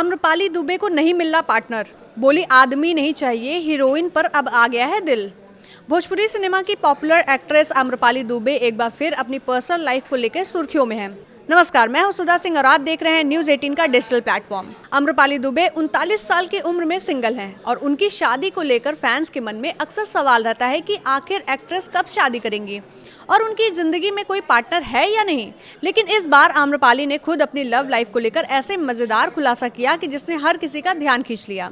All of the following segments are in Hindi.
आम्रपाली दुबे को नहीं मिल रहा पार्टनर, बोली आदमी नहीं चाहिए, हीरोइन पर अब आ गया है दिल। भोजपुरी सिनेमा की पॉपुलर एक्ट्रेस आम्रपाली दुबे एक बार फिर अपनी पर्सनल लाइफ को लेकर सुर्खियों में है। नमस्कार, मैं हूं सुधा सिंह और आप देख रहे हैं न्यूज़ 18 का डिजिटल प्लेटफॉर्म। आम्रपाली दुबे 39 साल की उम्र में सिंगल हैं और उनकी शादी को लेकर फैंस के मन में अक्सर सवाल रहता है कि आखिर एक्ट्रेस कब शादी करेंगी और उनकी जिंदगी में कोई पार्टनर है या नहीं। लेकिन इस बार आम्रपाली ने खुद अपनी लव लाइफ को लेकर ऐसे मजेदार खुलासा किया कि जिसने हर किसी का ध्यान खींच लिया।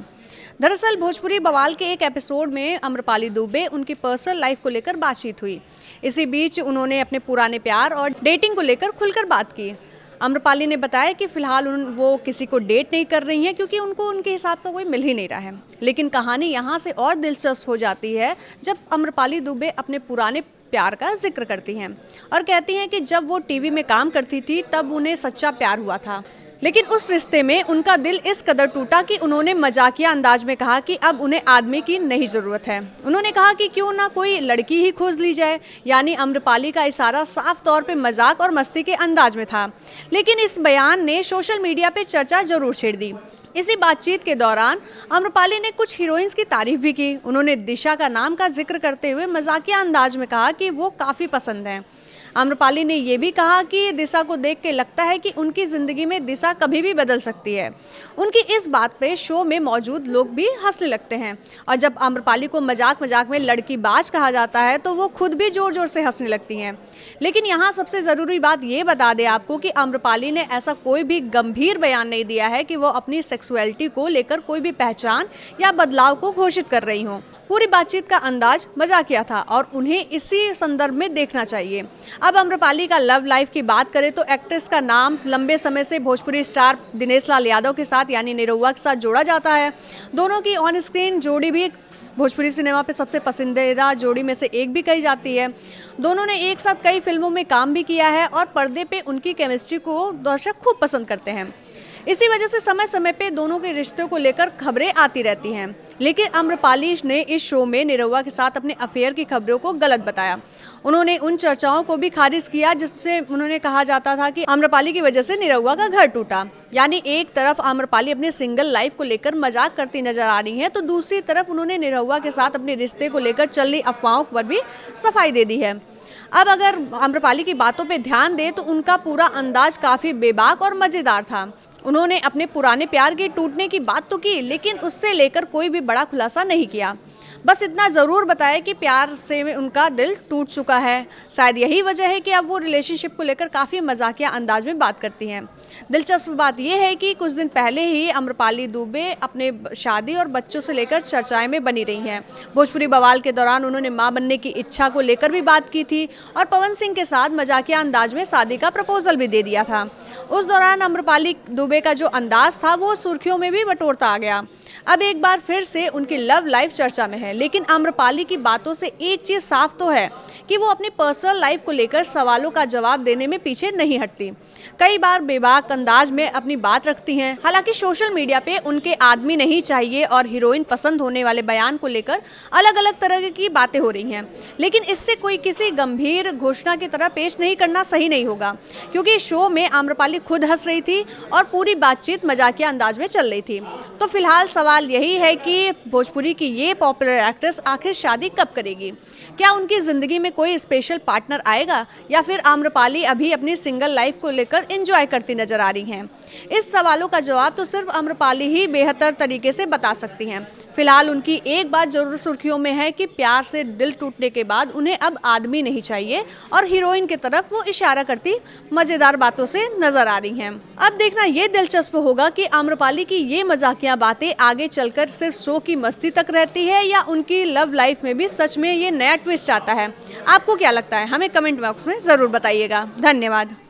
दरअसल भोजपुरी बवाल के एक एपिसोड में आम्रपाली दुबे उनकी पर्सनल लाइफ को लेकर बातचीत हुई। इसी बीच उन्होंने अपने पुराने प्यार और डेटिंग को लेकर खुलकर बात की। आम्रपाली ने बताया कि फिलहाल वो किसी को डेट नहीं कर रही हैं क्योंकि उनको उनके हिसाब का कोई मिल ही नहीं रहा है। लेकिन कहानी यहाँ से और दिलचस्प हो जाती है जब आम्रपाली दुबे अपने पुराने प्यार का जिक्र करती हैं और कहती हैं कि जब वो टीवी में काम करती थी तब उन्हें सच्चा प्यार हुआ था, लेकिन उस रिश्ते में उनका दिल इस कदर टूटा कि उन्होंने मजाकिया अंदाज में कहा कि अब उन्हें आदमी की नहीं ज़रूरत है। उन्होंने कहा कि क्यों ना कोई लड़की ही खोज ली जाए, यानी आम्रपाली का इशारा साफ तौर पे मजाक और मस्ती के अंदाज में था। लेकिन इस बयान ने सोशल मीडिया पे चर्चा जरूर छेड़ दी। इसी बातचीत के दौरान आम्रपाली ने कुछ हीरोइंस की तारीफ भी की। उन्होंने दिशा का नाम का जिक्र करते हुए मजाकिया अंदाज में कहा कि वो काफ़ी पसंद हैं। आम्रपाली ने ये भी कहा कि दिशा को देख के लगता है कि उनकी ज़िंदगी में दिशा कभी भी बदल सकती है। उनकी इस बात पे शो में मौजूद लोग भी हंसने लगते हैं और जब आम्रपाली को मजाक मजाक में लड़की बाज कहा जाता है तो वो खुद भी ज़ोर ज़ोर से हंसने लगती हैं। लेकिन यहाँ सबसे ज़रूरी बात ये बता दें आपको कि आम्रपाली ने ऐसा कोई भी गंभीर बयान नहीं दिया है कि वो अपनी सेक्सुअलिटी को लेकर कोई भी पहचान या बदलाव को घोषित कर रही हों। पूरी बातचीत का अंदाज मजाकिया था और उन्हें इसी संदर्भ में देखना चाहिए। अब आम्रपाली का लव लाइफ की बात करें तो एक्ट्रेस का नाम लंबे समय से भोजपुरी स्टार दिनेश लाल यादव के साथ यानी निरहुआ के साथ जोड़ा जाता है। दोनों की ऑन स्क्रीन जोड़ी भी भोजपुरी सिनेमा पे सबसे पसंदीदा जोड़ी में से एक भी कही जाती है। दोनों ने एक साथ कई फिल्मों में काम भी किया है और पर्दे पे उनकी केमिस्ट्री को दर्शक खूब पसंद करते हैं। इसी वजह से समय समय पे दोनों के रिश्तों को लेकर खबरें आती रहती हैं। लेकिन आम्रपाली ने इस शो में निरहुआ के साथ अपने अफेयर की खबरों को गलत बताया। उन्होंने उन चर्चाओं को भी खारिज किया जिससे उन्होंने कहा जाता था कि आम्रपाली की वजह से निरहुआ का घर टूटा। यानी एक तरफ आम्रपाली अपने सिंगल लाइफ को लेकर मजाक करती नजर आ रही हैं तो दूसरी तरफ उन्होंने निरहुआ के साथ अपने रिश्ते को लेकर चल रही अफवाहों पर भी सफाई दे दी है। अब अगर आम्रपाली की बातों पर ध्यान दें तो उनका पूरा अंदाज काफ़ी बेबाक और मज़ेदार था। उन्होंने अपने पुराने प्यार के टूटने की बात तो की लेकिन उससे लेकर कोई भी बड़ा खुलासा नहीं किया। बस इतना ज़रूर बताया कि प्यार से उनका दिल टूट चुका है। शायद यही वजह है कि अब वो रिलेशनशिप को लेकर काफ़ी मजाकिया अंदाज में बात करती हैं। दिलचस्प बात यह है कि कुछ दिन पहले ही आम्रपाली दुबे अपने शादी और बच्चों से लेकर चर्चाएं में बनी रही हैं। भोजपुरी बवाल के दौरान उन्होंने मां बनने की इच्छा को लेकर भी बात की थी और पवन सिंह के साथ मजाकिया अंदाज में शादी का प्रपोजल भी दे दिया था। उस दौरान आम्रपाली दुबे का जो अंदाज था वो सुर्खियों में भी बटोरता आ गया। अब एक बार फिर से उनकी लव लाइफ चर्चा में है, लेकिन आम्रपाली की बातों से एक चीज़ साफ तो है कि वो अपनी पर्सनल लाइफ को लेकर सवालों का जवाब देने में पीछे नहीं हटती। कई बार बेबाक अंदाज में अपनी बात रखती हैं। हालांकि सोशल मीडिया पे उनके आदमी नहीं चाहिए और हीरोइन पसंद होने वाले बयान को लेकर अलग अलग तरह की बातें हो रही हैं, लेकिन इससे कोई किसी गंभीर घोषणा की तरह पेश नहीं करना सही नहीं होगा क्योंकि शो में आम्रपाली खुद हंस रही थी और पूरी बातचीत मजाकिया अंदाज में चल रही थी। तो फिलहाल सवाल यही है कि भोजपुरी की ये पॉपुलर एक्ट्रेस आखिर शादी कब करेगी? क्या उनकी ज़िंदगी में कोई स्पेशल पार्टनर आएगा या फिर आम्रपाली अभी अपनी सिंगल लाइफ को लेकर एंजॉय करती नजर आ रही हैं? इस सवालों का जवाब तो सिर्फ आम्रपाली ही बेहतर तरीके से बता सकती हैं। फिलहाल उनकी एक बात जरूर सुर्खियों में है कि प्यार से दिल टूटने के बाद उन्हें अब आदमी नहीं चाहिए और हीरोइन की तरफ वो इशारा करती मज़ेदार बातों से नजर आ रही हैं। अब देखना ये दिलचस्प होगा कि आम्रपाली की ये मजाकिया बातें आगे चलकर सिर्फ शो की मस्ती तक रहती है या उनकी लव लाइफ में भी सच में ये नया ट्विस्ट आता है। आपको क्या लगता है? हमें कमेंट बॉक्स में ज़रूर बताइएगा। धन्यवाद।